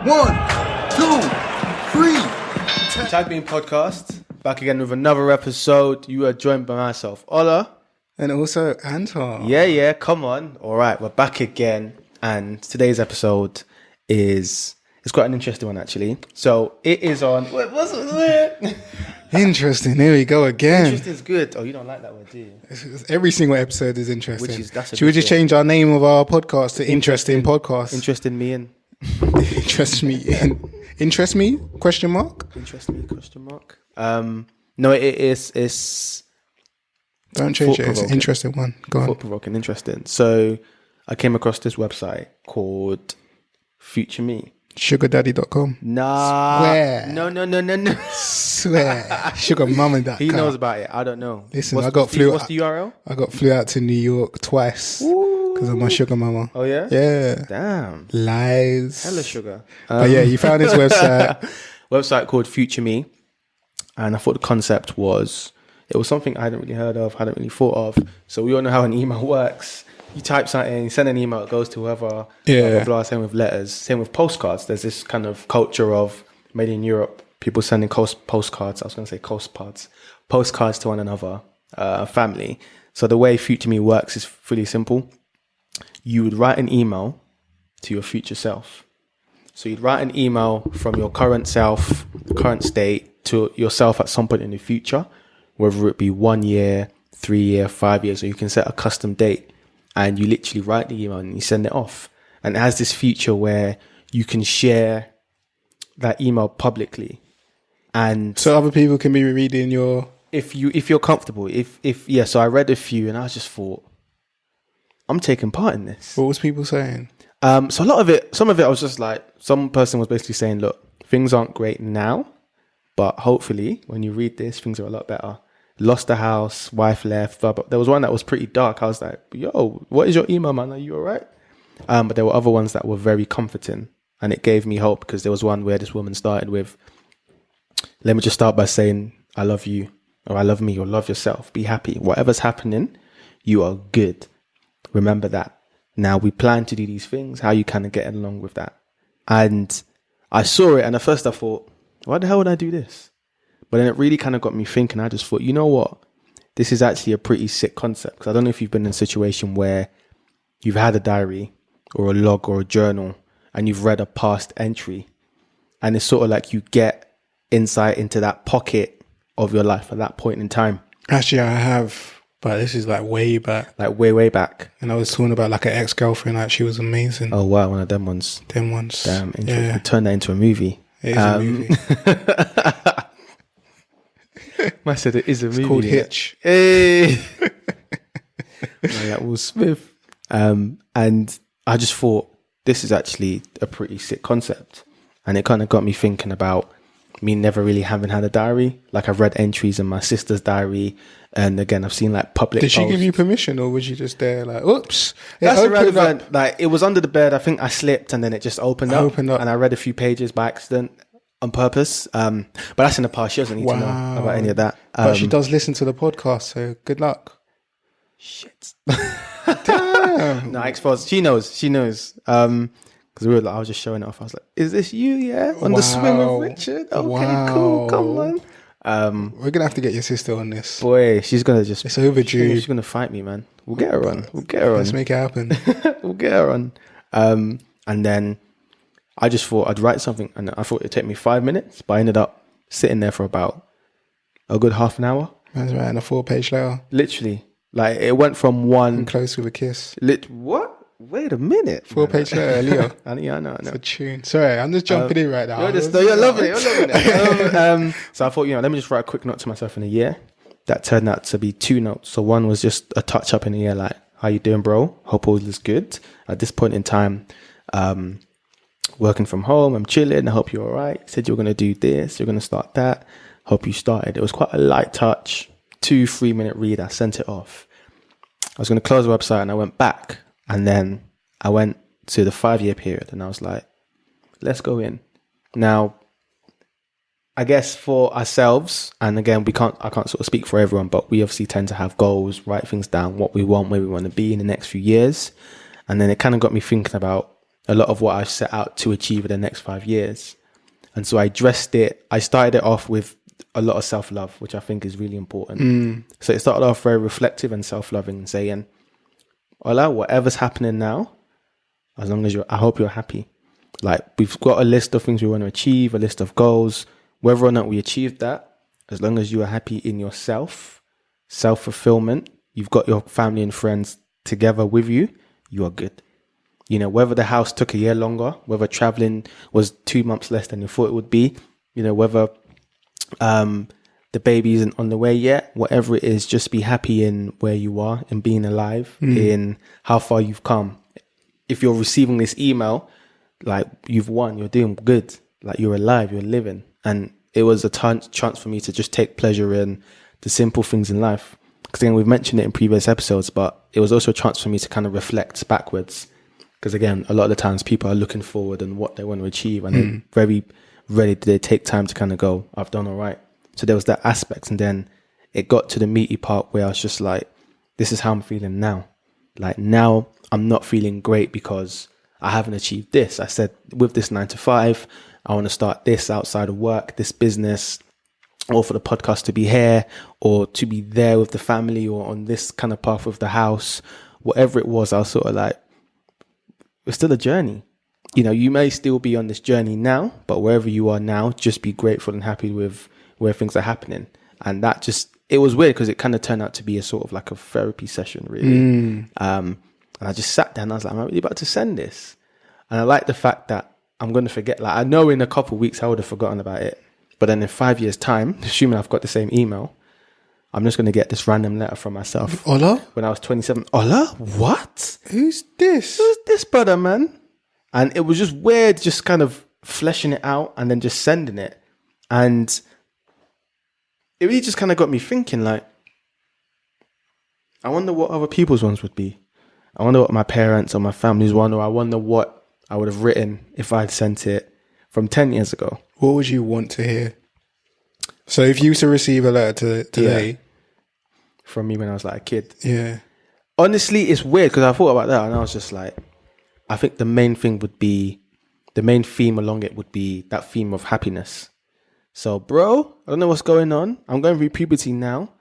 1, 2, 3. Tag Beam Podcast, back again with another episode. You are joined by myself, Ola. And also Anton. Yeah, come on. All right, we're back again. And today's episode it's quite an interesting one, actually. So it is on... What's it? Interesting. Here we go again. Interesting is good. Oh, you don't like that word, do you? Every single episode is interesting. That's Should we just change our name of our podcast to Interesting Podcast? Interesting me in. Interest me in. Interest me? Question mark? Interest me? Question mark? No, it's Don't change it. It's an interesting one. Go on. Thought-provoking, interesting. So I came across this website called Future Me. Sugardaddy.com. Nah. Swear. No. Swear. Sugar mum and that. He knows about it. I don't know. Listen, what's the URL? I got flew out to New York twice because of my sugar mama. Oh, yeah? Yeah. Damn. Lies. Hella sugar. But yeah, you found this website. Website called Future Me. And I thought the concept was, it was something I hadn't really heard of, hadn't really thought of. So we all know how an email works. You type something, you send an email, it goes to whoever, blah, blah, blah. Same with letters, same with postcards. There's this kind of culture of, made in Europe, people sending postcards. I was going to say postcards to one another, family. So the way Future Me works is really simple. You would write an email to your future self. So you'd write an email from your current self, current state, to yourself at some point in the future, whether it be 1 year, 3 year, 5 years, or you can set a custom date. And you literally write the email and you send it off. And it has this feature where you can share that email publicly. And so other people can be reading your... If you're comfortable. So I read a few and I just thought, I'm taking part in this. What was people saying? So some of it I was just like, some person was basically saying, look, things aren't great now, but hopefully when you read this, things are a lot better. Lost the house, wife left. But there was one that was pretty dark. I was like, yo, what is your email, man? Are you all right? But there were other ones that were very comforting. And it gave me hope because there was one where this woman started with, let me just start by saying, I love you, or I love me, or love yourself. Be happy. Whatever's happening, you are good. Remember that. Now we plan to do these things. How you kind of get along with that? And I saw it. And at first I thought, why the hell would I do this? But then it really kind of got me thinking. I just thought, you know what? This is actually a pretty sick concept. Because I don't know if you've been in a situation where you've had a diary or a log or a journal and you've read a past entry. And it's sort of like you get insight into that pocket of your life at that point in time. Actually, I have. But this is like way back. Like way back. And I was talking about like an ex-girlfriend. Like she was amazing. Oh, wow. One of them ones. Them ones. Damn. Interesting. Yeah. Turn that into a movie. It is a movie. I said it is a movie. It's called Hitch. Hey. Like Will Smith. And I just thought this is actually a pretty sick concept. And it kind of got me thinking about me never really having had a diary. Like I've read entries in my sister's diary. And again, I've seen like public Did she posts. give you permission or was you just there like, oops? That's irrelevant. Like it was under the bed. I think I slipped and then it just opened up. And I read a few pages by accident. On purpose, but that's in the past. She doesn't need to know about any of that. But she does listen to the podcast, so good luck. Shit. Damn. No, I exposed. She knows. Because I was just showing it off. I was like, "Is this you? Yeah, on the swim with Richard. Okay, cool. Come on." We're gonna have to get your sister on this. Boy, she's gonna just. It's overdue. She's gonna fight me, man. We'll get her on. Let's make it happen. We'll get her on. And then. I just thought I'd write something and I thought it'd take me 5 minutes, but I ended up sitting there for about a good half an hour. That's right, and a 4-page letter. Literally. Like it went from one... And close with a kiss. What? Wait a minute. 4-page letter, Leo. I know. It's a tune. Sorry, I'm just jumping in right now. You're loving it. So I thought, let me just write a quick note to myself in a year. That turned out to be 2 notes. So one was just a touch up in a year, like, how you doing, bro? Hope all is good. At this point in time, working from home, I'm chilling. I hope you're all right. Said you're going to do this. You're going to start that. Hope you started. It was quite a light touch. 2-3 minute read. I sent it off. I was going to close the website and I went back. And then I went to the 5-year period and I was like, let's go in. Now, I guess for ourselves, and again, I can't sort of speak for everyone, but we obviously tend to have goals, write things down, what we want, where we want to be in the next few years. And then it kind of got me thinking about, a lot of what I set out to achieve in the next 5 years. And so I started it off with a lot of self-love, which I think is really important. So it started off very reflective and self-loving and saying, Ola, whatever's happening now, as long as I hope you're happy. Like, we've got a list of things we want to achieve, a list of goals. Whether or not we achieve that, as long as you are happy in yourself, self-fulfillment, you've got your family and friends together with you, you are good. You know, whether the house took a year longer, whether traveling was 2 months less than you thought it would be, you know, whether the baby isn't on the way yet, whatever it is, just be happy in where you are and being alive, in how far you've come. If you're receiving this email, like, you've won, you're doing good, like, you're alive, you're living. And it was a chance for me to just take pleasure in the simple things in life. Because again, we've mentioned it in previous episodes, but it was also a chance for me to kind of reflect backwards. Because again, a lot of the times people are looking forward and what they want to achieve, and they're very rarely do they take time to kind of go, I've done all right. So there was that aspect. And then it got to the meaty part where I was just like, this is how I'm feeling now. Like, now I'm not feeling great because I haven't achieved this. I said, with this 9 to 5, I want to start this outside of work, this business, or for the podcast to be here, or to be there with the family, or on this kind of path with the house, whatever it was. I was sort of like, it's still a journey. You know, you may still be on this journey now, but wherever you are now, just be grateful and happy with where things are happening. And that just, it was weird because it kind of turned out to be a sort of like a therapy session, really. And I just sat there and I was like, am I really about to send this? And I like the fact that I'm going to forget. Like, I know in a couple of weeks I would have forgotten about it. But then in 5 years' time, assuming I've got the same email, I'm just going to get this random letter from myself. Ola? When I was 27. Ola? What? Who's this? Who's this, brother, man? And it was just weird, just kind of fleshing it out and then just sending it. And it really just kind of got me thinking, like, I wonder what other people's ones would be. I wonder what my parents or my family's one, or I wonder what I would have written if I'd sent it from 10 years ago. What would you want to hear? So if you were to receive a letter today. From me when I was like a kid. Yeah. Honestly, it's weird because I thought about that and I was just like, I think the main theme along it would be that theme of happiness. So, bro, I don't know what's going on. I'm going through puberty now.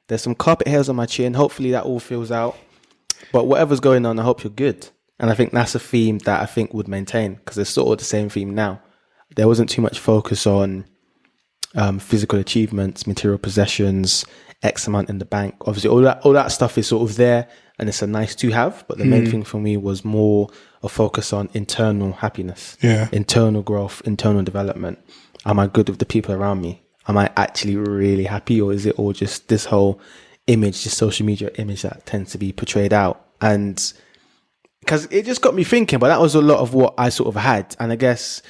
There's some carpet hairs on my chin. Hopefully that all fills out. But whatever's going on, I hope you're good. And I think that's a theme that I think would maintain, because it's sort of the same theme now. There wasn't too much focus on physical achievements, material possessions, X amount in the bank. Obviously, all that stuff is sort of there and it's a nice to have. But the main thing for me was more a focus on internal happiness, internal growth, internal development. Am I good with the people around me? Am I actually really happy? Or is it all just this whole image, this social media image that tends to be portrayed out? And because it just got me thinking, but that was a lot of what I sort of had. And I guess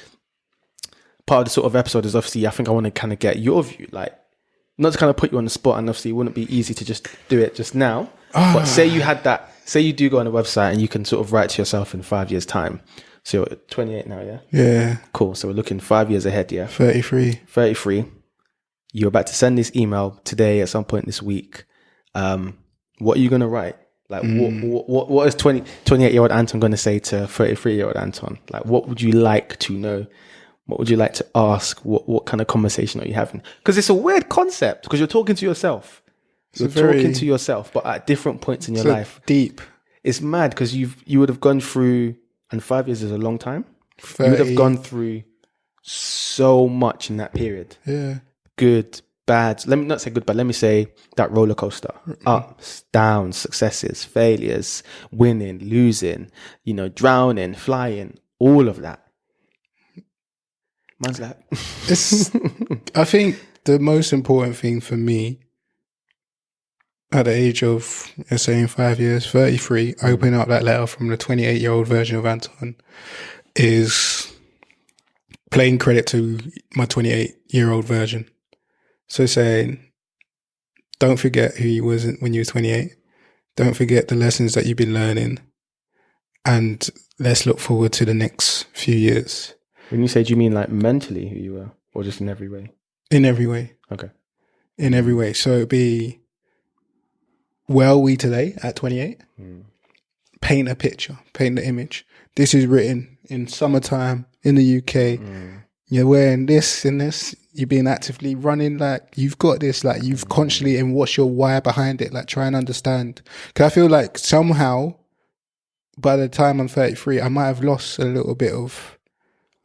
part of the sort of episode is obviously, I think I want to kind of get your view, like, not to kind of put you on the spot, and obviously it wouldn't be easy to just do it just now. But say you had that, say you do go on a website and you can sort of write to yourself in 5 years' time. So you're 28 now, yeah? Yeah. Cool. So we're looking 5 years ahead, yeah? 33. You're about to send this email today at some point this week. What are you going to write? Like, what is 28-year-old Anton going to say to 33-year-old Anton? Like, what would you like to know? What would you like to ask? What kind of conversation are you having? Because it's a weird concept, because you're talking to yourself. You're talking to yourself, but at different points in your life. Deep. It's mad because you would have gone through, and 5 years is a long time. 30. You would have gone through so much in that period. Yeah. Good, bad. Let me not say good, but let me say that roller coaster. Ups, downs, successes, failures, winning, losing, drowning, flying, all of that. Man's like, I think the most important thing for me at the age of, let's say in 5 years, 33, opening up that letter from the 28-year-old version of Anton is playing credit to my 28-year-old version. So saying, don't forget who you was when you were 28. Don't forget the lessons that you've been learning. And let's look forward to the next few years. When you say, do you mean like mentally who you were, or just in every way? In every way. Okay. In every way. So it'd be, where are we today at 28? Paint a picture, paint the image. This is written in summertime in the UK. You're wearing this and this. You're being actively running. Like, you've got this. Like, you've constantly, and what's your why behind it? Like, try and understand. Because I feel like somehow, by the time I'm 33, I might have lost a little bit of,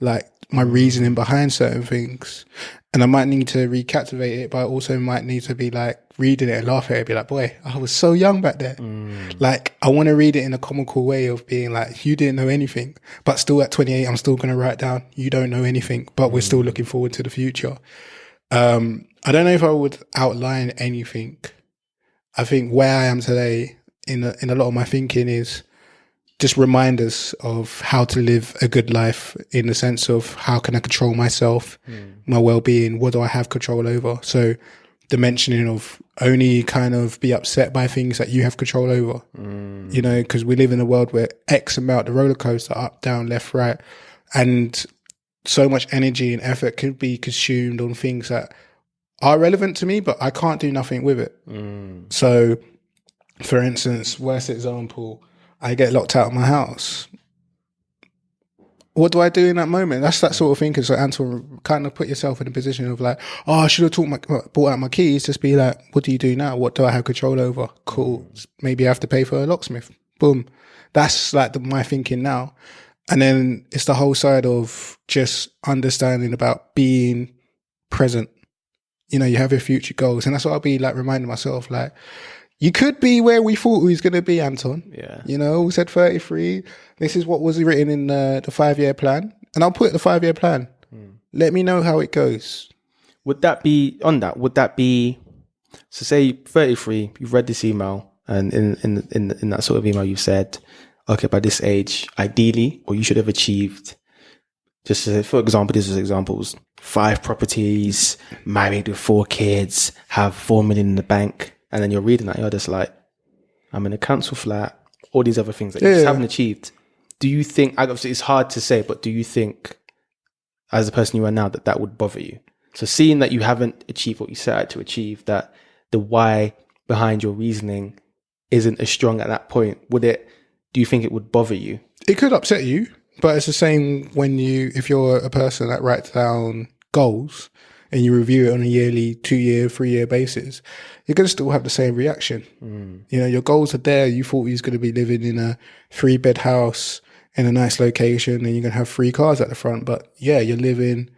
like, my reasoning behind certain things. And I might need to recaptivate it, but I also might need to be like reading it and laughing at it, be like, boy, I was so young back then. Like, I want to read it in a comical way of being like, you didn't know anything, but still at 28, I'm still going to write down, you don't know anything, but we're still looking forward to the future. I don't know if I would outline anything. I think where I am today in a lot of my thinking is just reminders of how to live a good life, in the sense of how can I control myself, my well-being, what do I have control over? So the mentioning of only kind of be upset by things that you have control over, you know, because we live in a world where X amount, the roller coaster, up, down, left, right, and so much energy and effort could be consumed on things that are relevant to me, but I can't do nothing with it. So, for instance, worst example, I get locked out of my house. What do I do in that moment? That's that sort of thing. Because, like, Anton, kind of put yourself in a position of like, oh, I should have brought out my keys. Just be like, what do you do now? What do I have control over? Cool. Maybe I have to pay for a locksmith. Boom. That's like my thinking now. And then it's the whole side of just understanding about being present. You know, you have your future goals. And that's what I'll be like reminding myself, like, you could be where we thought we was going to be, Anton. Yeah. You know, we said 33. This is what was written in the 5-year plan. And I'll put the 5-year plan. Let me know how it goes. Would that be, on that, would that be, so say 33, you've read this email, and in that sort of email you've said, okay, by this age, ideally, or you should have achieved, just to say, for example, this is examples, 5 properties, married with 4 kids, have 4 million in the bank. And then you're reading that, you're just like, I'm in a council flat, all these other things that you just haven't achieved. Do you think, obviously it's hard to say, but do you think, as the person you are now, that would bother you? So seeing that you haven't achieved what you set out to achieve, that the why behind your reasoning isn't as strong at that point, do you think it would bother you? It could upset you, but it's the same if you're a person that writes down goals and you review it on a yearly, 2-year, 3-year basis, you're going to still have the same reaction. You know, your goals are there. You thought you was going to be living in a 3-bed house in a nice location and you're going to have 3 cars at the front. But yeah, you're living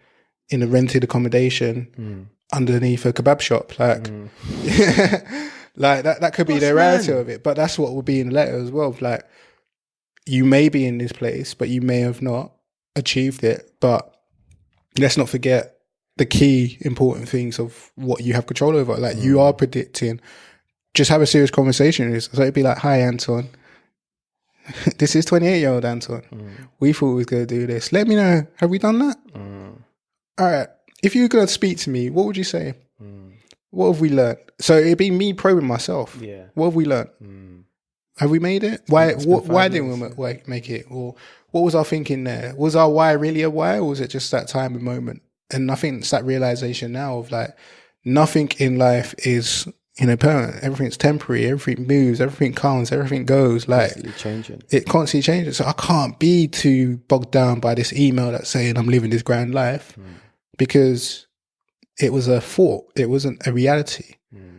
in a rented accommodation underneath a kebab shop. Like, like that could be the reality of it. But that's what will be in the letter as well. Like, you may be in this place, but you may have not achieved it. But let's not forget the key important things of what you have control over. Like, you are predicting, just have a serious conversation with us. So it'd be like, hi, Anton. This is 28-year-old Anton. We thought we was going to do this. Let me know. Have we done that? All right. If you were going to speak to me, what would you say? What have we learned? So it'd be me probing myself. Yeah. What have we learned? Have we made it? Why didn't we make it? Or what was our thinking there? Was our why really a why, or was it just that time and moment? And I think it's that realization now of like, nothing in life is, you know, permanent. Everything's temporary. Everything moves. Everything comes. Everything goes. Like, it constantly changes. So I can't be too bogged down by this email that's saying I'm living this grand life, because it was a thought. It wasn't a reality.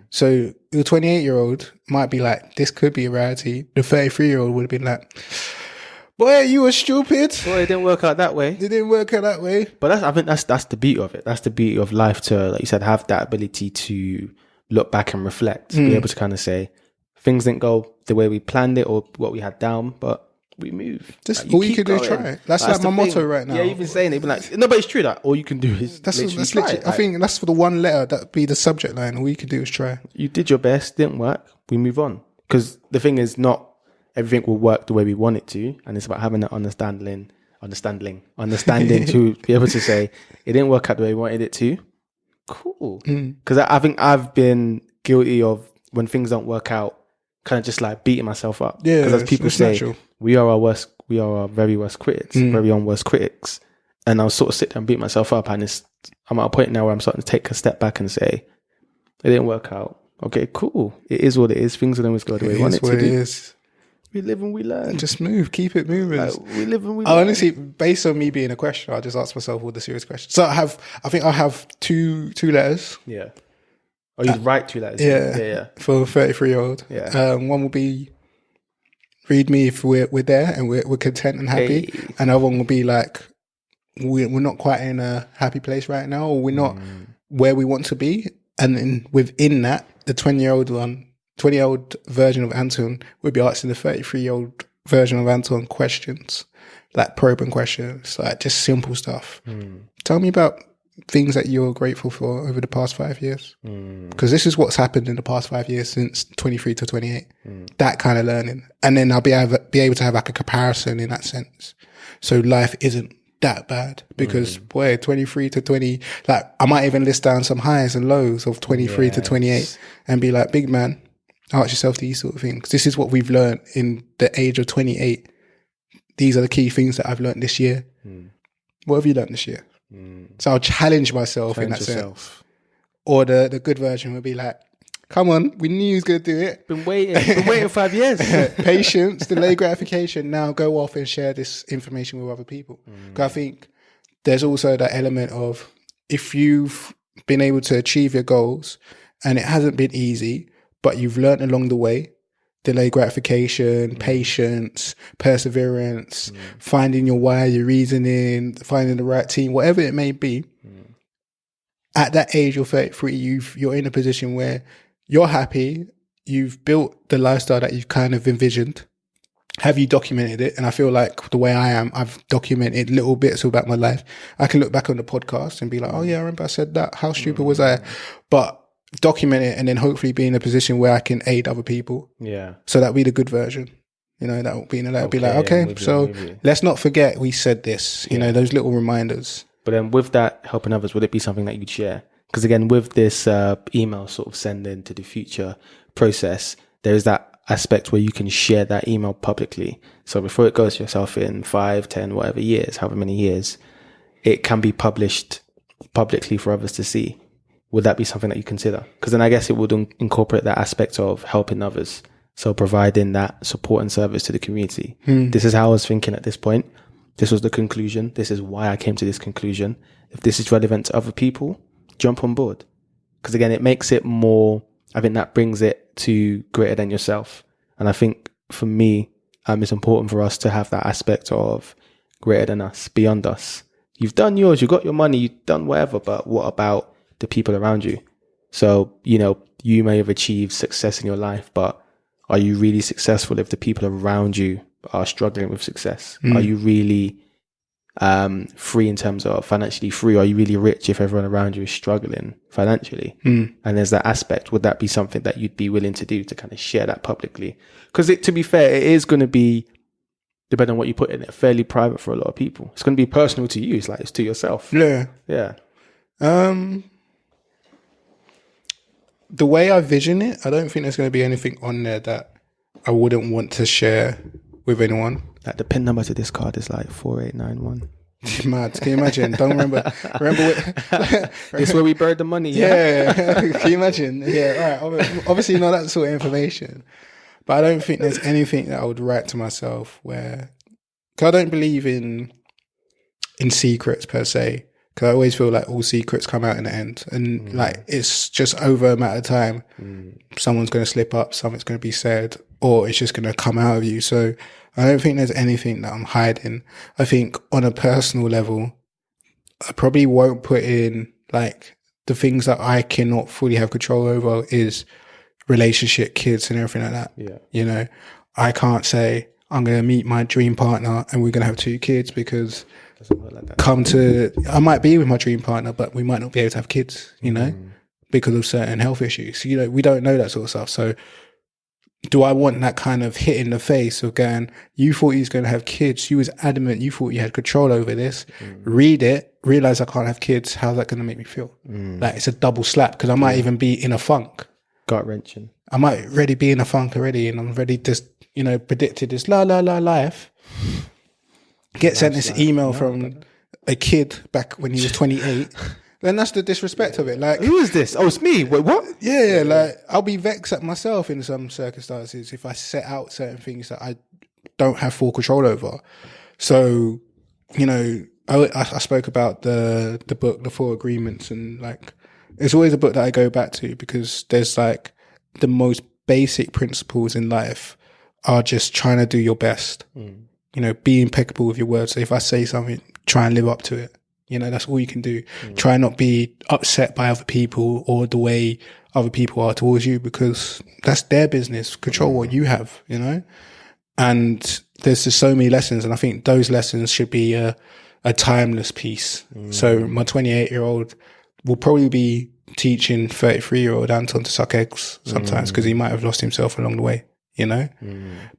So the 28-year-old might be like, this could be a reality. The 33-year-old would have been like, boy, you were stupid. Boy, it didn't work out that way. It didn't work out that way. But I think that's the beauty of it. That's the beauty of life, to, like you said, have that ability to look back and reflect, be able to kind of say, things didn't go the way we planned it or what we had down, but we move. Just like, all you can do is try. That's like my motto right now. Yeah, you've been saying it. You've been like, no, but it's true that all you can do is that's literally try. I think that's for the one letter, that'd be the subject line. All you can do is try. You did your best, didn't work, we move on. Because the thing is, not everything will work the way we want it to, and it's about having that understanding to be able to say, it didn't work out the way we wanted it to. Cool. Because I think I've been guilty of, when things don't work out, kind of just like beating myself up. Yeah, because as people say, natural. we are our very worst critics, very own worst critics. And I'll sort of sit there and beat myself up, and I'm at a point now where I'm starting to take a step back and say, it didn't work out. Okay, cool. It is what it is. Things don't always go the way you want it to do. We live and we learn. Just move, keep it moving. Like, we live and we learn. Honestly, based on me being a questioner, I just ask myself all the serious questions. So I think I have two letters. Yeah. Oh, you'd write 2 letters. Yeah. For a 33-year-old. Yeah. One will be, read me if we're there and we're content and happy. Hey. Another one will be like, we're not quite in a happy place right now, or we're not where we want to be. And then within that, the 20-year-old version of Anton would be asking the 33-year-old version of Anton questions, like probing questions, like just simple stuff. Tell me about things that you're grateful for over the past 5 years. Because this is what's happened in the past 5 years since 23 to 28. That kind of learning. And then I'll be able to have like a comparison in that sense. So life isn't that bad because boy, 23 to 20, like I might even list down some highs and lows of 23 to 28 and be like, big man, ask yourself these sort of things. This is what we've learned in the age of 28. These are the key things that I've learned this year. What have you learned this year? So I'll challenge myself in that sense. Or the good version would be like, come on, we knew he was going to do it. Been waiting 5 years. Patience, delay gratification. Now go off and share this information with other people. Because I think there's also that element of if you've been able to achieve your goals and it hasn't been easy, but you've learned along the way, delay gratification, patience, perseverance, finding your why, your reasoning, finding the right team, whatever it may be. At that age, you're 33, you're in a position where you're happy, you've built the lifestyle that you've kind of envisioned. Have you documented it? And I feel like the way I am, I've documented little bits about my life. I can look back on the podcast and be like, oh yeah, I remember I said that. How stupid was I? But document it and then hopefully be in a position where I can aid other people. Yeah. So that'll be the good version. You know, that will be, be like, okay, so let's not forget we said this, you know, those little reminders. But then with that helping others, would it be something that you'd share? Because again, with this email sort of sending to the future process, there is that aspect where you can share that email publicly. So before it goes to yourself in 5, 10, whatever years, however many years, it can be published publicly for others to see. Would that be something that you consider? Because then I guess it would incorporate that aspect of helping others. So providing that support and service to the community. This is how I was thinking at this point. This was the conclusion. This is why I came to this conclusion. If this is relevant to other people, jump on board. Because again, it makes it more, I think that brings it to greater than yourself. And I think for me, it's important for us to have that aspect of greater than us, beyond us. You've done yours, you've got your money, you've done whatever, but what about the people around you? So, you know, you may have achieved success in your life, but are you really successful if the people around you are struggling with success? Are you really free in terms of financially free? Are you really rich if everyone around you is struggling financially? And there's that aspect. Would that be something that you'd be willing to do, to kind of share that publicly? Because to be fair, it is going to be, depending on what you put in it, fairly private for a lot of people. It's going to be personal to you. It's like it's to yourself. Yeah. The way I vision it, I don't think there's going to be anything on there that I wouldn't want to share with anyone. Like the PIN number to this card is like 4891. Mad. Can you imagine? Don't remember This is where we buried the money. Yeah. Can you imagine? Yeah. All right. Obviously not that sort of information. But I don't think there's anything that I would write to myself where, because I don't believe in secrets per se. Because I always feel like all secrets come out in the end. And like, it's just over a matter of time. Someone's going to slip up, something's going to be said, or it's just going to come out of you. So I don't think there's anything that I'm hiding. I think on a personal level, I probably won't put in like the things that I cannot fully have control over is relationship, kids and everything like that. Yeah. You know, I can't say I'm going to meet my dream partner and we're going to have 2 kids because I might be with my dream partner, but we might not be able to have kids, you know, because of certain health issues. You know, we don't know that sort of stuff. So do I want that kind of hit in the face of going, you thought you was going to have kids. You was adamant. You thought you had control over this. Read it, realize I can't have kids. How's that going to make me feel? Like it's a double slap because I might even be in a funk. Gut wrenching. I might already be in a funk already and I'm already just, you know, predicted this life. Get sent this email from a kid back when he was 28 then that's the disrespect of it. Like, Who is this? Oh, it's me. Wait, what? yeah, like I'll be vexed at myself in some circumstances if I set out certain things that I don't have full control over. So, you know, I spoke about the book, The Four Agreements, and like, it's always a book that I go back to because there's like the most basic principles in life are just trying to do your best. You know, be impeccable with your words. So if I say something, try and live up to it. You know, that's all you can do. Try not be upset by other people or the way other people are towards you, because that's their business. Control what you have, you know? And there's just so many lessons. And I think those lessons should be a timeless piece. So my 28-year-old will probably be teaching 33-year-old Anton to suck eggs sometimes because he might have lost himself along the way, you know?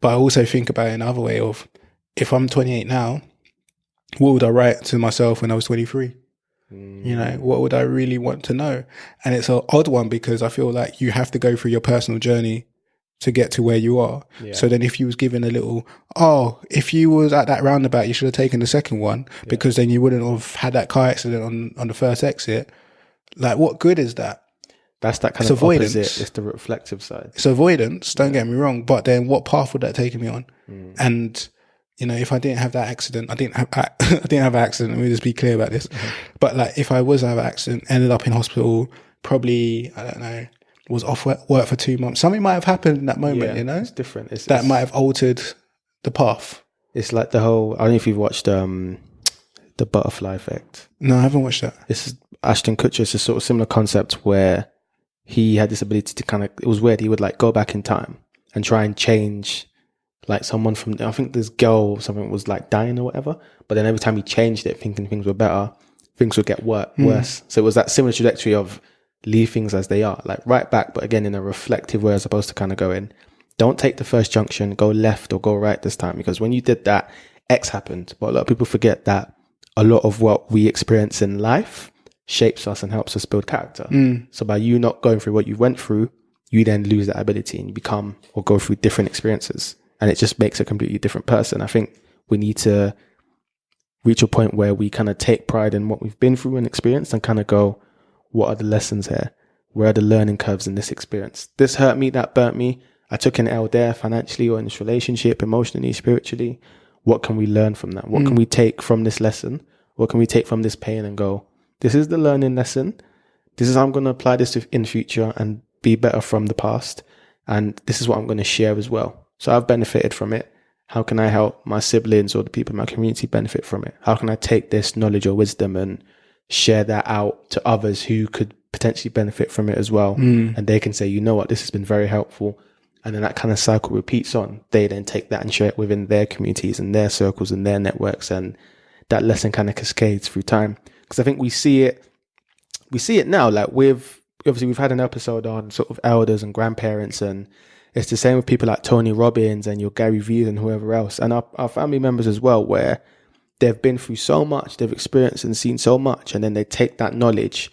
But I also think about it another way of, if I'm 28 now, what would I write to myself when I was 23? You know, what would I really want to know? And it's an odd one because I feel like you have to go through your personal journey to get to where you are. Yeah. So then if you was given a little, if you was at that roundabout, you should have taken the second one because then you wouldn't have had that car accident on the first exit. Like, what good is that? That's that kind of avoidance. Opposite. It's the reflective side. It's avoidance. Don't get me wrong. But then what path would that take me on? And, you know, if I didn't have that accident, I didn't have an accident. Let me just be clear about this. But like, if I was to have an accident, ended up in hospital, probably, I don't know, was off work for 2 months. Something might have happened in that moment, you know? It's different. That might have altered the path. It's like the whole, I don't know if you've watched The Butterfly Effect. No, I haven't watched that. It's Ashton Kutcher. It's a sort of similar concept where he had this ability to kind of, it was weird. He would like go back in time and try and change like someone from, I think this girl, something was like dying or whatever. But then every time he changed it, thinking things were better, things would get worse. So it was that similar trajectory of leave things as they are, like right back, but again, in a reflective way, as opposed to kind of going, don't take the first junction, go left or go right this time. Because when you did that, X happened. But a lot of people forget that a lot of what we experience in life shapes us and helps us build character. So by you not going through what you went through, you then lose that ability and you become or go through different experiences. And it just makes a completely different person. I think we need to reach a point where we kind of take pride in what we've been through and experienced and kind of go, what are the lessons here? Where are the learning curves in this experience? This hurt me, that burnt me. I took an L there financially or in this relationship, emotionally, spiritually. What can we learn from that? What can we take from this lesson? What can we take from this pain and go, this is the learning lesson. This is how I'm going to apply this in future and be better from the past. And this is what I'm going to share as well. So I've benefited from it. How can I help my siblings or the people in my community benefit from it? How can I take this knowledge or wisdom and share that out to others who could potentially benefit from it as well? And they can say, you know what, this has been very helpful. And then that kind of cycle repeats on. They then take that and share it within their communities and their circles and their networks. And that lesson kind of cascades through time. Because I think we see it now, like we've had an episode on sort of elders and grandparents, and it's the same with people like Tony Robbins and your Gary Vee and whoever else, and our family members as well, where they've been through so much, they've experienced and seen so much, and then they take that knowledge,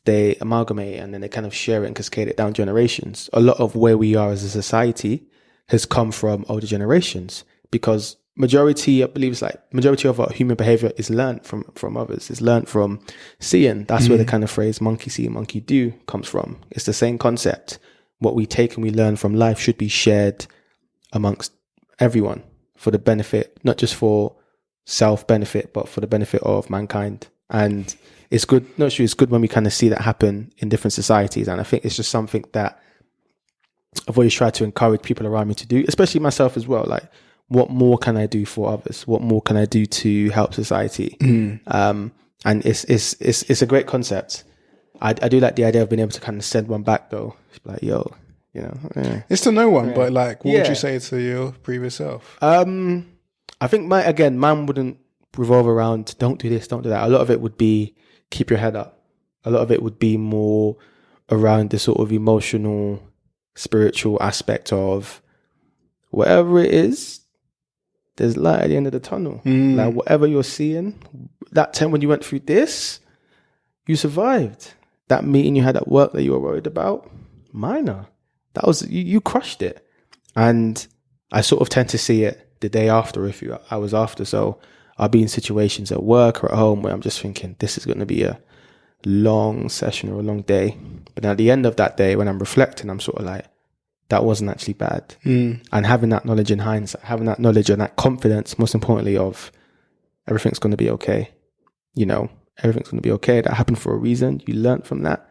they amalgamate it, and then they kind of share it and cascade it down generations. A lot of where we are as a society has come from older generations, because majority of our human behavior is learned from others. It's learned from seeing. That's where the kind of phrase monkey see, monkey do comes from. It's the same concept. What we take and we learn from life should be shared amongst everyone for the benefit, not just for self-benefit, but for the benefit of mankind. And it's good, it's good when we kind of see that happen in different societies. And I think it's just something that I've always tried to encourage people around me to do, especially myself as well. Like, what more can I do for others? What more can I do to help society? And it's a great concept. I do like the idea of being able to kind of send one back though. It's like, yo, you know. Yeah. It's to no one, but like, what would you say to your previous self? I think mine wouldn't revolve around don't do this, don't do that. A lot of it would be keep your head up. A lot of it would be more around the sort of emotional, spiritual aspect of whatever it is, there's light at the end of the tunnel. Like whatever you're seeing, that time when you went through this, you survived. That meeting you had at work that you were worried about, minor. That was, you crushed it. And I sort of tend to see it the day after, if I was after. So I'll be in situations at work or at home where I'm just thinking, this is going to be a long session or a long day. But at the end of that day, when I'm reflecting, I'm sort of like, that wasn't actually bad. And having that knowledge in hindsight, having that knowledge and that confidence, most importantly, of everything's going to be okay. You know, everything's going to be okay. That happened for a reason. You learned from that.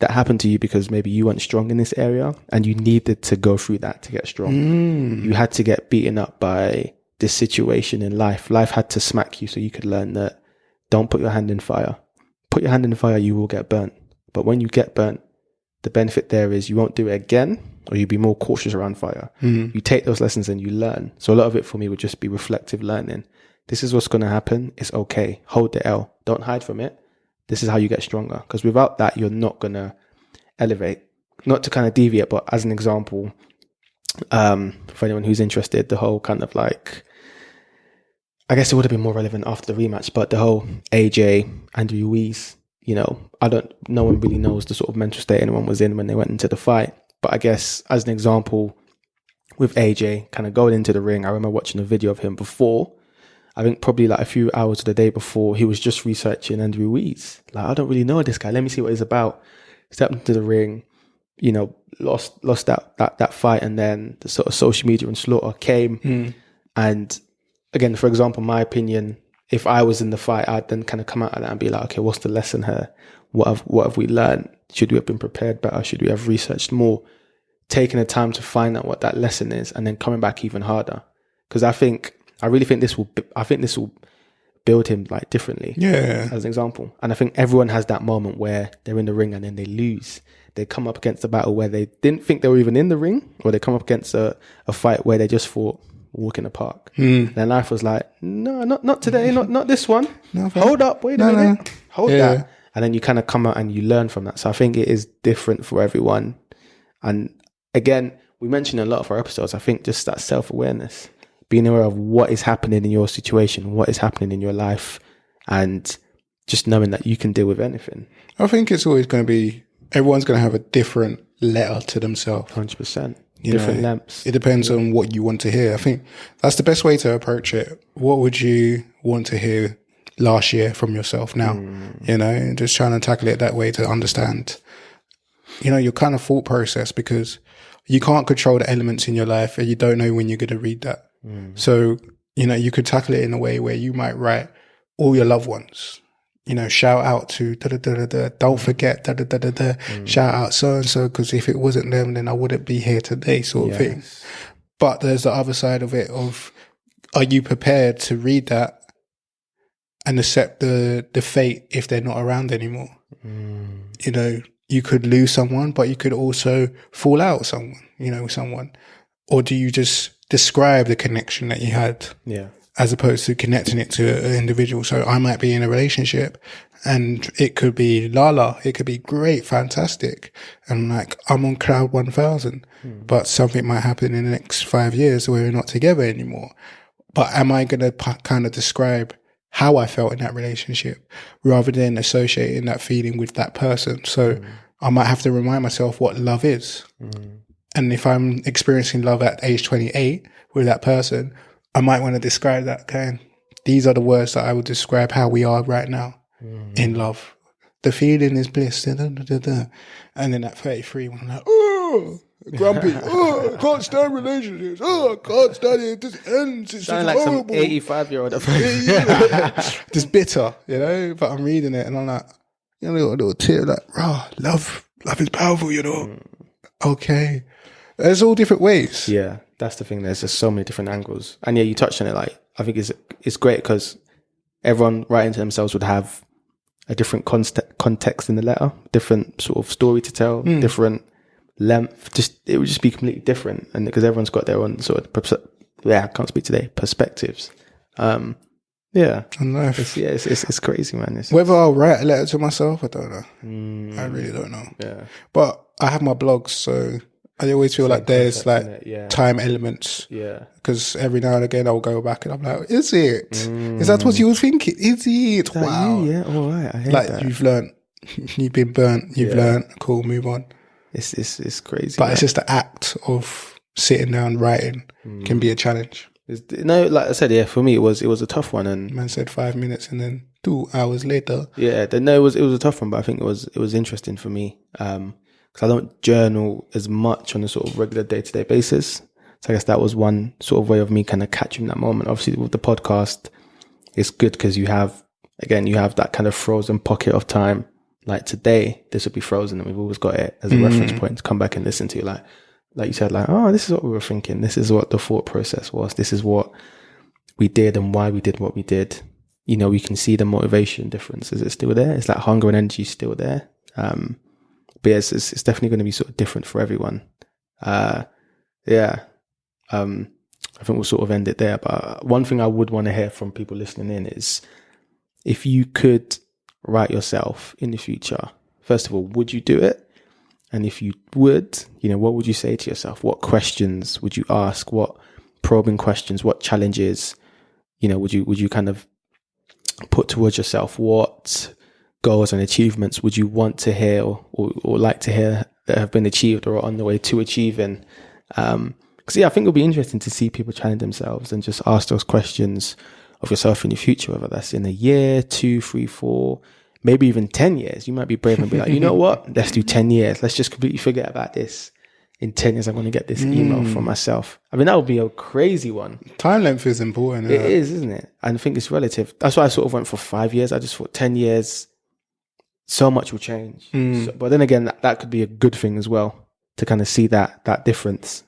That happened to you because maybe you weren't strong in this area and you needed to go through that to get strong. You had to get beaten up by this situation in life. Life had to smack you so you could learn that don't put your hand in fire. Put your hand in the fire, you will get burnt. But when you get burnt, the benefit there is you won't do it again, or you'll be more cautious around fire. You take those lessons and you learn. So a lot of it for me would just be reflective learning. This is what's going to happen. It's okay. Hold the L. Don't hide from it. This is how you get stronger. Because without that, you're not going to elevate. Not to kind of deviate, but as an example, for anyone who's interested, the whole kind of like, I guess it would have been more relevant after the rematch, but the whole AJ, Andrew Ruiz, you know, no one really knows the sort of mental state anyone was in when they went into the fight. But I guess as an example, with AJ kind of going into the ring, I remember watching a video of him before. I think probably like a few hours of the day before, he was just researching Andrew Ruiz. Like, I don't really know this guy. Let me see what he's about. Stepped into the ring, you know, lost that fight, and then the sort of social media and slaughter came. And again, for example, my opinion, if I was in the fight, I'd then kind of come out of that and be like, okay, what's the lesson here? What have we learned? Should we have been prepared better? Should we have researched more? Taking the time to find out what that lesson is, and then coming back even harder. Because I really think this will build him like differently. Yeah. As an example. And I think everyone has that moment where they're in the ring and then they lose. They come up against a battle where they didn't think they were even in the ring, or they come up against a fight where they just thought, walk in the park. And then life was like, no, not today, not this one. No, hold up, wait a minute. Hold that. And then you kind of come out and you learn from that. So I think it is different for everyone. And again, we mentioned a lot of our episodes, I think just that self-awareness, being aware of what is happening in your situation, what is happening in your life, and just knowing that you can deal with anything. I think it's always going to be, everyone's going to have a different letter to themselves. 100%. Different lamps. It depends on what you want to hear. I think that's the best way to approach it. What would you want to hear last year from yourself now? You know, and just trying to tackle it that way to understand, you know, your kind of thought process, because you can't control the elements in your life and you don't know when you're going to read that. So, you know, you could tackle it in a way where you might write all your loved ones, you know, shout out to don't forget shout out so-and-so, because if it wasn't them, then I wouldn't be here today, sort of thing. But there's the other side of it of, are you prepared to read that and accept the fate if they're not around anymore? You know, you could lose someone, but you could also fall out with someone. Or do you just describe the connection that you had? As opposed to connecting it to an individual. So I might be in a relationship and it could be Lala. It could be great, fantastic. And like, I'm on cloud 1000, but something might happen in the next 5 years where we're not together anymore. But am I going to kind of describe how I felt in that relationship rather than associating that feeling with that person? So I might have to remind myself what love is. And if I'm experiencing love at age 28 with that person, I might want to describe that. Okay, these are the words that I would describe how we are right now in love. The feeling is bliss. And then at 33, when I'm like, oh, grumpy. Oh, I can't stand relationships. Oh, I can't stand it. This ends. It's sound like horrible. Some 85-year-old. Just bitter, you know. But I'm reading it and I'm like, you know, a little tear, like, love is powerful, you know. Okay, there's all different ways. Yeah, that's the thing. There's just so many different angles, and yeah, you touched on it. Like, I think it's great because everyone writing to themselves would have a different context in the letter, different sort of story to tell, different length. It would just be completely different, and because everyone's got their own sort of I can't speak today, perspectives. Yeah, it's crazy, man. Whether I'll write a letter to myself, I don't know. I really don't know. Yeah, but I have my blogs, so I always feel like there's like time elements. Yeah, because every now and again I'll go back and I'm like, is it? Is that what you were thinking? Is it? Wow. Yeah, all right. I hate like that. You've learned, you've been burnt, you've learned. Cool, move on. It's crazy. But it's just the act of sitting down writing can be a challenge. No, like I said, for me it was a tough one, and man said 5 minutes and then 2 hours later. Yeah, no, it was a tough one, but I think it was interesting for me because I don't journal as much on a sort of regular day-to-day basis. So I guess that was one sort of way of me kind of catching that moment. Obviously, with the podcast, it's good because you have that kind of frozen pocket of time. Like today, this would be frozen, and we've always got it as a reference point to come back and listen to. Like you said, like, oh, this is what we were thinking. This is what the thought process was. This is what we did and why we did what we did. You know, we can see the motivation difference. Is it still there? Is that hunger and energy still there? But yeah, it's definitely going to be sort of different for everyone. I think we'll sort of end it there. But one thing I would want to hear from people listening in is if you could write yourself in the future, first of all, would you do it? And if you would, you know, what would you say to yourself? What questions would you ask? What probing questions? What challenges, you know, would you kind of put towards yourself? What goals and achievements would you want to hear or like to hear that have been achieved or are on the way to achieving? Because I think it'll be interesting to see people challenge themselves and just ask those questions of yourself in the future, whether that's in a year, 2, 3, 4, maybe even 10 years. You might be brave and be like, you know what? Let's do 10 years. Let's just completely forget about this. In 10 years, I'm going to get this email from myself. I mean, that would be a crazy one. Time length is important. It is, isn't it? And I think it's relative. That's why I sort of went for 5 years. I just thought 10 years, so much will change. So, but then again, that could be a good thing as well to kind of see that difference.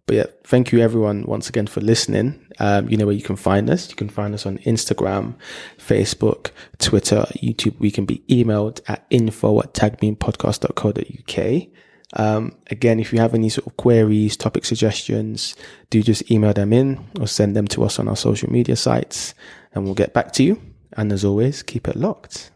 But yeah, thank you everyone once again for listening. You know where you can find us. You can find us on Instagram, Facebook, Twitter, YouTube. We can be emailed at info@tagmeinpodcast.co.uk. Again, if you have any sort of queries, topic suggestions, do just email them in or send them to us on our social media sites and we'll get back to you. And as always, keep it locked.